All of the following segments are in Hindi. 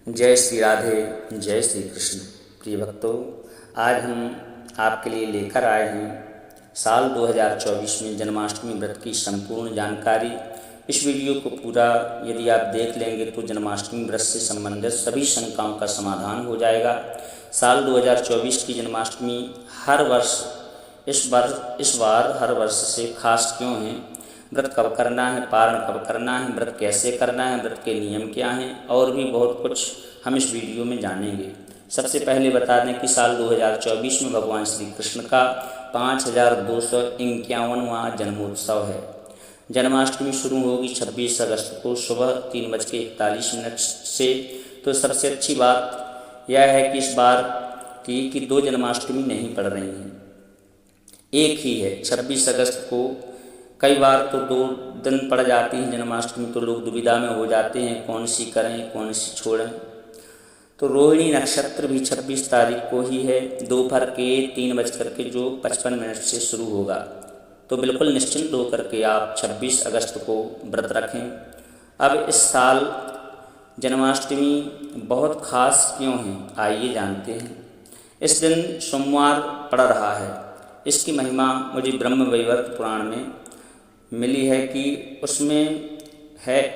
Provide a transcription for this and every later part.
जय श्री राधे, जय श्री कृष्ण। प्रिय भक्तों, आज हम आपके लिए लेकर आए हैं साल 2024 में जन्माष्टमी व्रत की संपूर्ण जानकारी। इस वीडियो को पूरा यदि आप देख लेंगे तो जन्माष्टमी व्रत से संबंधित सभी शंकाओं का समाधान हो जाएगा। साल 2024 की जन्माष्टमी हर वर्ष इस बार हर वर्ष से खास क्यों है, व्रत कब करना है, पारण कब करना है, व्रत कैसे करना है, व्रत के नियम क्या हैं, और भी बहुत कुछ हम इस वीडियो में जानेंगे। सबसे पहले बता दें कि साल 2024 में भगवान श्री कृष्ण का 5251वां जन्मोत्सव है। जन्माष्टमी शुरू होगी 26 अगस्त को सुबह 3:41 से। तो सबसे अच्छी बात यह है कि इस बार कि दो जन्माष्टमी नहीं पड़ रही हैं, एक ही है 26 अगस्त को। कई बार तो 2 दिन पड़ जाती है जन्माष्टमी, तो लोग दुविधा में हो जाते हैं कौन सी करें कौन सी छोड़ें। तो रोहिणी नक्षत्र भी 26 तारीख को ही है, दोपहर के 3:55 से शुरू होगा। तो बिल्कुल निश्चिंत होकर के आप 26 अगस्त को व्रत रखें। अब इस साल जन्माष्टमी बहुत खास क्यों है, आइए जानते हैं। इस दिन सोमवार पड़ रहा है। इसकी महिमा मुझे ब्रह्म वैवर्त पुराण में मिली है कि उसमें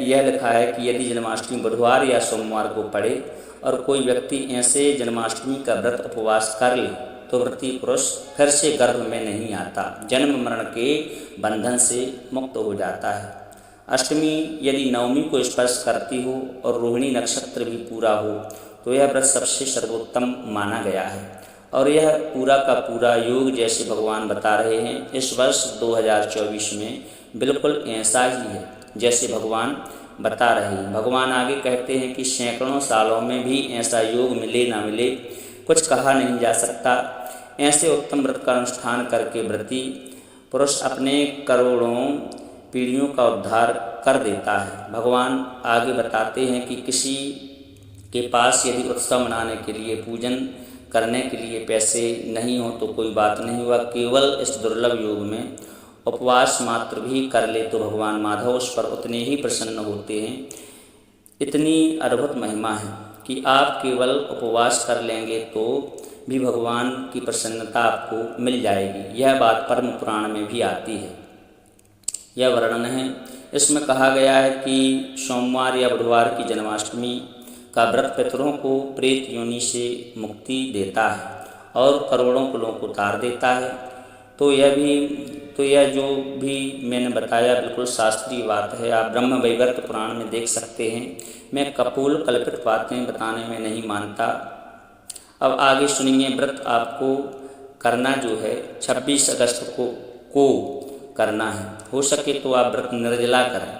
यह लिखा है कि यदि जन्माष्टमी बुधवार या सोमवार को पड़े और कोई व्यक्ति ऐसे जन्माष्टमी का व्रत उपवास कर ले तो व्रती पुरुष फिर से गर्भ में नहीं आता, जन्म मरण के बंधन से मुक्त हो जाता है। अष्टमी यदि नवमी को स्पर्श करती हो और रोहिणी नक्षत्र भी पूरा हो तो यह व्रत सबसे सर्वोत्तम माना गया है। और यह पूरा का पूरा योग जैसे भगवान बता रहे हैं इस वर्ष 2024 में बिल्कुल ऐसा ही है जैसे भगवान बता रहे हैं। भगवान आगे कहते हैं कि सैकड़ों सालों में भी ऐसा योग मिले ना मिले कुछ कहा नहीं जा सकता। ऐसे उत्तम व्रत का अनुष्ठान करके व्रती पुरुष अपने करोड़ों पीढ़ियों का उद्धार कर देता है। भगवान आगे बताते हैं कि किसी के पास यदि उत्सव मनाने के लिए, पूजन करने के लिए पैसे नहीं हो तो कोई बात नहीं हुआ, केवल इस दुर्लभ योग में उपवास मात्र भी कर ले तो भगवान माधव उस पर उतने ही प्रसन्न होते हैं। इतनी अद्भुत महिमा है कि आप केवल उपवास कर लेंगे तो भी भगवान की प्रसन्नता आपको मिल जाएगी। यह बात पद्म पुराण में भी आती है, यह वर्णन है। इसमें कहा गया है कि सोमवार या बुधवार की जन्माष्टमी का व्रत पितरों को प्रेत योनि से मुक्ति देता है और करोड़ों कुलों को तार देता है। तो यह जो भी मैंने बताया बिल्कुल शास्त्रीय बात है। आप ब्रह्म वैवर्त पुराण में देख सकते हैं। मैं कपोल कल्पित बातें बताने में नहीं मानता। अब आगे सुनिए, व्रत आपको करना जो है 26 अगस्त को करना है। हो सके तो आप व्रत निर्जला करें,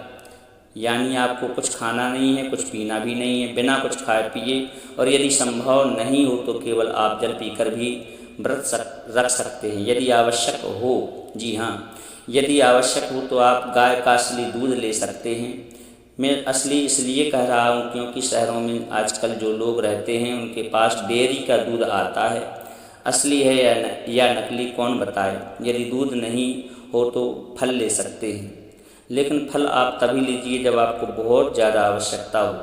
यानी आपको कुछ खाना नहीं है, कुछ पीना भी नहीं है, बिना कुछ खाए पिए। और यदि संभव नहीं हो तो केवल आप जल पीकर भी व्रत रख सकते हैं यदि आवश्यक हो। जी हाँ, यदि आवश्यक हो तो आप गाय का असली दूध ले सकते हैं। मैं असली इसलिए कह रहा हूँ क्योंकि शहरों में आजकल जो लोग रहते हैं उनके पास डेयरी का दूध आता है। असली है या नकली कौन बताए। यदि दूध नहीं हो तो फल ले सकते हैं, लेकिन फल आप तभी लीजिए जब आपको बहुत ज़्यादा आवश्यकता हो,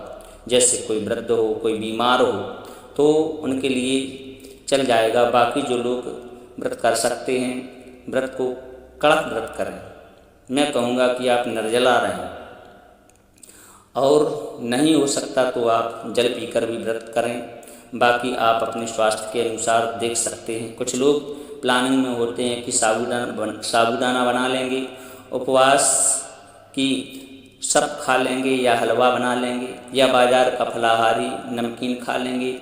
जैसे कोई वृद्ध हो, कोई बीमार हो, तो उनके लिए चल जाएगा। बाकी जो लोग व्रत कर सकते हैं, व्रत को कड़क व्रत करें। मैं कहूँगा कि आप निर्जला रहें, और नहीं हो सकता तो आप जल पीकर भी व्रत करें। बाकी आप अपने स्वास्थ्य के अनुसार देख सकते हैं। कुछ लोग प्लानिंग में होते हैं कि साबूदाना बना लेंगे, उपवास की सब खा लेंगे, या हलवा बना लेंगे, या बाजार का फलाहारी नमकीन खा लेंगे।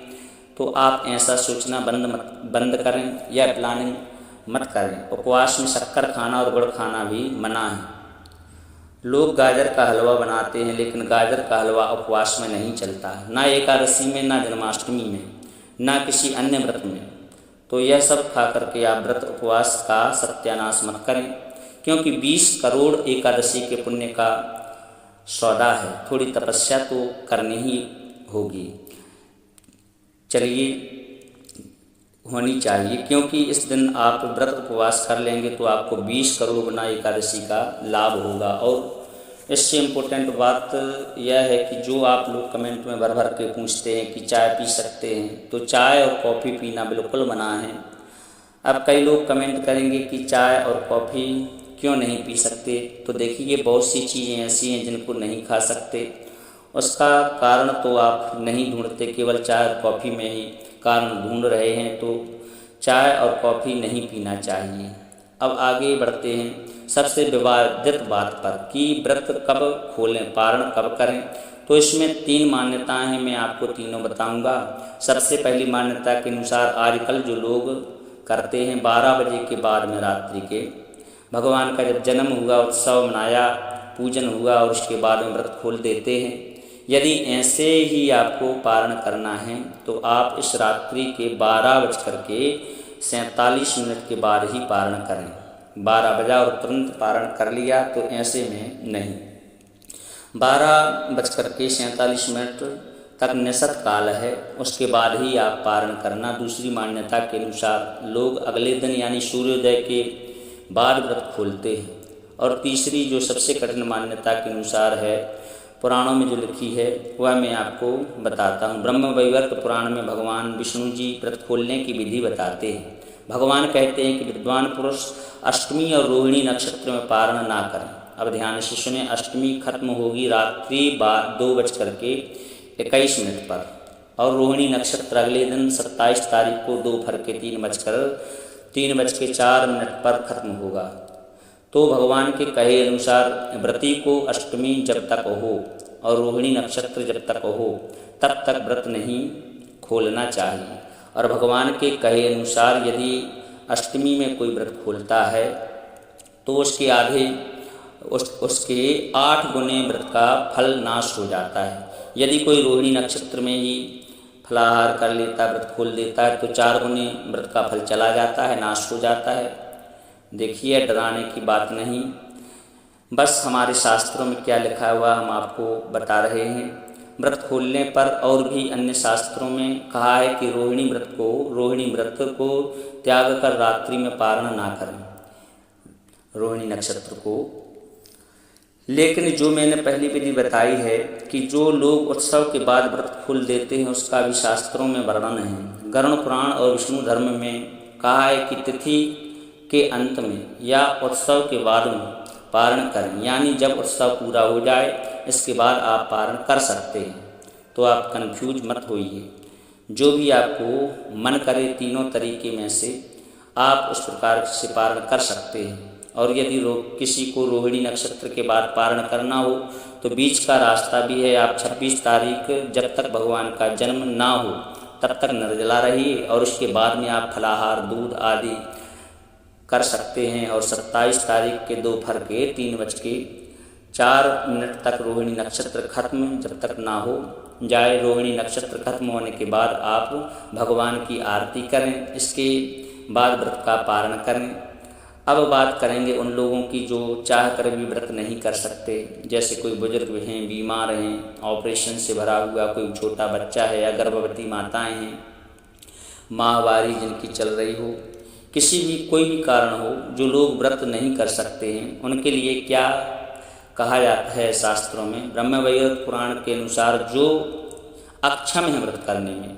तो आप ऐसा सोचना बंद करें या प्लानिंग मत करें। उपवास में शक्कर खाना और गुड़ खाना भी मना है। लोग गाजर का हलवा बनाते हैं, लेकिन गाजर का हलवा उपवास में नहीं चलता है, ना एकादशी में, ना जन्माष्टमी में, ना किसी अन्य व्रत में। तो यह सब खा करके आप व्रत उपवास का सत्यानाश मत करें, क्योंकि 20 करोड़ एकादशी के पुण्य का सौदा है। थोड़ी तपस्या तो करनी ही होगी, चलिए होनी चाहिए, क्योंकि इस दिन आप व्रत उपवास कर लेंगे तो आपको 20 करोड़ गुना एकादशी का लाभ होगा। और इससे इम्पोर्टेंट बात यह है कि जो आप लोग कमेंट में भर भर के पूछते हैं कि चाय पी सकते हैं, तो चाय और कॉफ़ी पीना बिल्कुल मना है। अब कई लोग कमेंट करेंगे कि चाय और कॉफ़ी क्यों नहीं पी सकते, तो देखिए बहुत सी चीज़ें ऐसी हैं जिनको नहीं खा सकते। उसका कारण तो आप नहीं ढूंढते, केवल चाय और कॉफ़ी में ही कारण ढूंढ रहे हैं, तो चाय और कॉफ़ी नहीं पीना चाहिए। अब आगे बढ़ते हैं सबसे विवादित बात पर कि व्रत कब खोलें, पारण कब करें। तो इसमें 3 मान्यताएं हैं, मैं आपको तीनों बताऊंगा। सबसे पहली मान्यता के अनुसार आजकल जो लोग करते हैं 12 बजे के बाद में रात्रि के, भगवान का जब जन्म हुआ, उत्सव मनाया, पूजन हुआ और उसके बाद में व्रत खोल देते हैं। यदि ऐसे ही आपको पारण करना है तो आप इस रात्रि के 12:47 के बाद ही पारण करें। 12 बजा और तुरंत पारण कर लिया तो ऐसे में नहीं। 12:47 तक निषद काल है, उसके बाद ही आप पारण करना। दूसरी मान्यता के अनुसार लोग अगले दिन यानी सूर्योदय के बाद व्रत खोलते हैं। और तीसरी जो सबसे कठिन मान्यता के अनुसार है, पुराणों में जो लिखी है वह मैं आपको बताता हूँ। ब्रह्म वैवर्त पुराण में भगवान विष्णु जी व्रत खोलने की विधि बताते हैं। भगवान कहते हैं कि विद्वान पुरुष अष्टमी और रोहिणी नक्षत्र में पारण ना करें। अब ध्यान से सुने, अष्टमी खत्म होगी रात्रि 2:21 पर और रोहिणी नक्षत्र अगले दिन 27 तारीख को दोपहर के 3:04 पर खत्म होगा। तो भगवान के कहे अनुसार व्रती को अष्टमी जब तक हो और रोहिणी नक्षत्र जब तक हो तब तक व्रत नहीं खोलना चाहिए। और भगवान के कहे अनुसार यदि अष्टमी में कोई व्रत खोलता है तो उसके 8 गुने व्रत का फल नाश हो जाता है। यदि कोई रोहिणी नक्षत्र में ही फलाहार कर लेता, व्रत खोल देता है, तो 4 गुने व्रत का फल चला जाता है, नाश हो जाता है। देखिए, डराने की बात नहीं, बस हमारे शास्त्रों में क्या लिखा हुआ हम आपको बता रहे हैं। व्रत खोलने पर और भी अन्य शास्त्रों में कहा है कि रोहिणी व्रत को त्याग कर रात्रि में पारण ना करें, रोहिणी नक्षत्र को। लेकिन जो मैंने पहली विधि बताई है कि जो लोग उत्सव के बाद व्रत खोल देते हैं, उसका भी शास्त्रों में वर्णन है। गरुड़ पुराण और विष्णु धर्म में कहा है कि तिथि के अंत में या उत्सव के बाद में पारण करें, यानी जब उत्सव पूरा हो जाए इसके बाद आप पारण कर सकते हैं। तो आप कंफ्यूज मत होइए, जो भी आपको मन करे तीनों तरीके में से आप उस प्रकार से पारण कर सकते हैं। और यदि किसी को रोहिणी नक्षत्र के बाद पारण करना हो तो बीच का रास्ता भी है। आप 26 तारीख जब तक भगवान का जन्म ना हो तब तक निर्जला रहिए और उसके बाद में आप फलाहार, दूध आदि कर सकते हैं। और 27 तारीख के दोपहर के 3:04 तक रोहिणी नक्षत्र खत्म जब तक ना हो जाए, रोहिणी नक्षत्र खत्म होने के बाद आप भगवान की आरती करें, इसके बाद व्रत का पारण करें। अब बात करेंगे उन लोगों की जो चाह कर भी व्रत नहीं कर सकते, जैसे कोई बुजुर्ग हैं, बीमार हैं, ऑपरेशन से भरा हुआ कोई छोटा बच्चा है या गर्भवती माताएं हैं, माहवारी जिनकी चल रही हो, किसी भी कोई भी कारण हो, जो लोग व्रत नहीं कर सकते हैं, उनके लिए क्या कहा जाता है शास्त्रों में। ब्रह्मवैवर्त पुराण के अनुसार जो अक्षम है व्रत करने में,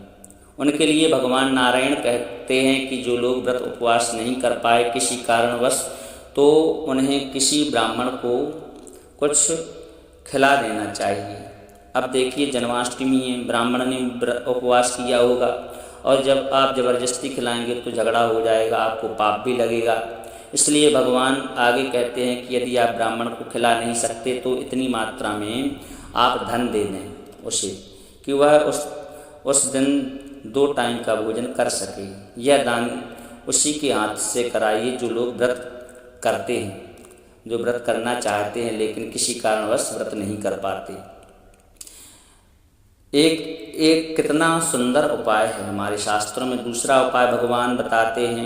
उनके लिए भगवान नारायण कहते हैं कि जो लोग व्रत उपवास नहीं कर पाए किसी कारणवश, तो उन्हें किसी ब्राह्मण को कुछ खिला देना चाहिए। अब देखिए, जन्माष्टमी है, ब्राह्मण ने उपवास किया होगा और जब आप ज़बरदस्ती खिलाएंगे तो झगड़ा हो जाएगा, आपको पाप भी लगेगा। इसलिए भगवान आगे कहते हैं कि यदि आप ब्राह्मण को खिला नहीं सकते तो इतनी मात्रा में आप धन दे दें उसे, कि वह उस दिन 2 टाइम का भोजन कर सके। यह दान उसी के हाथ से कराइए जो लोग व्रत करते हैं, जो व्रत करना चाहते हैं लेकिन किसी कारणवश व्रत नहीं कर पाते। एक कितना सुंदर उपाय है हमारे शास्त्रों में। दूसरा उपाय भगवान बताते हैं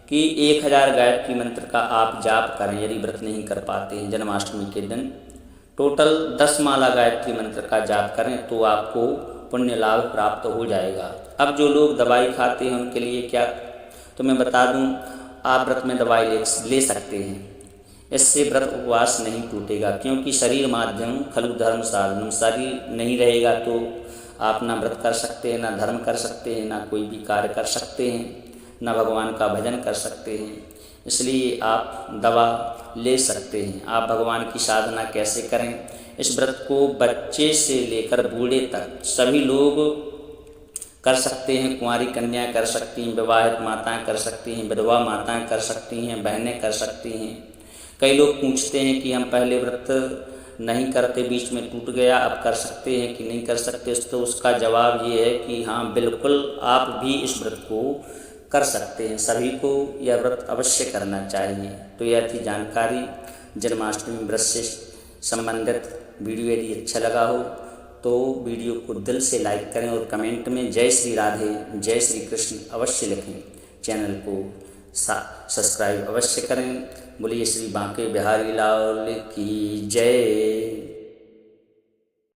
कि 1000 गायत्री मंत्र का आप जाप करें यदि व्रत नहीं कर पाते हैं जन्माष्टमी के दिन। टोटल 10 माला गायत्री मंत्र का जाप करें तो आपको पुण्य लाभ प्राप्त हो जाएगा। अब जो लोग दवाई खाते हैं उनके लिए क्या, तो मैं बता दूं, आप व्रत में दवाई ले सकते हैं। इससे व्रत उपवास नहीं टूटेगा, क्योंकि शरीर माध्यम खलु धर्म साधनम, शरीर नहीं रहेगा तो आप ना व्रत कर सकते हैं, ना धर्म कर सकते हैं, ना कोई भी कार्य कर सकते हैं, ना भगवान का भजन कर सकते हैं। इसलिए आप दवा ले सकते हैं। आप भगवान की साधना कैसे करें? इस व्रत को बच्चे से लेकर बूढ़े तक सभी लोग कर सकते हैं। कुंवारी कन्या कर सकती हैं, विवाहित माताएं कर सकती हैं, विधवा माताएं कर सकती हैं, बहनें कर सकती हैं। कई लोग पूछते हैं कि हम पहले व्रत नहीं करते, बीच में टूट गया, अब कर सकते हैं कि नहीं कर सकते? तो उसका जवाब ये है कि हाँ, बिल्कुल आप भी इस व्रत को कर सकते हैं। सभी को यह व्रत अवश्य करना चाहिए। तो यह थी जानकारी जन्माष्टमी व्रत से संबंधित। वीडियो यदि अच्छा लगा हो तो वीडियो को दिल से लाइक करें और कमेंट में जय श्री राधे, जय श्री कृष्ण अवश्य लिखें। चैनल को सब्सक्राइब अवश्य करें। बोलिए श्री बांके बिहारी लाल की जय।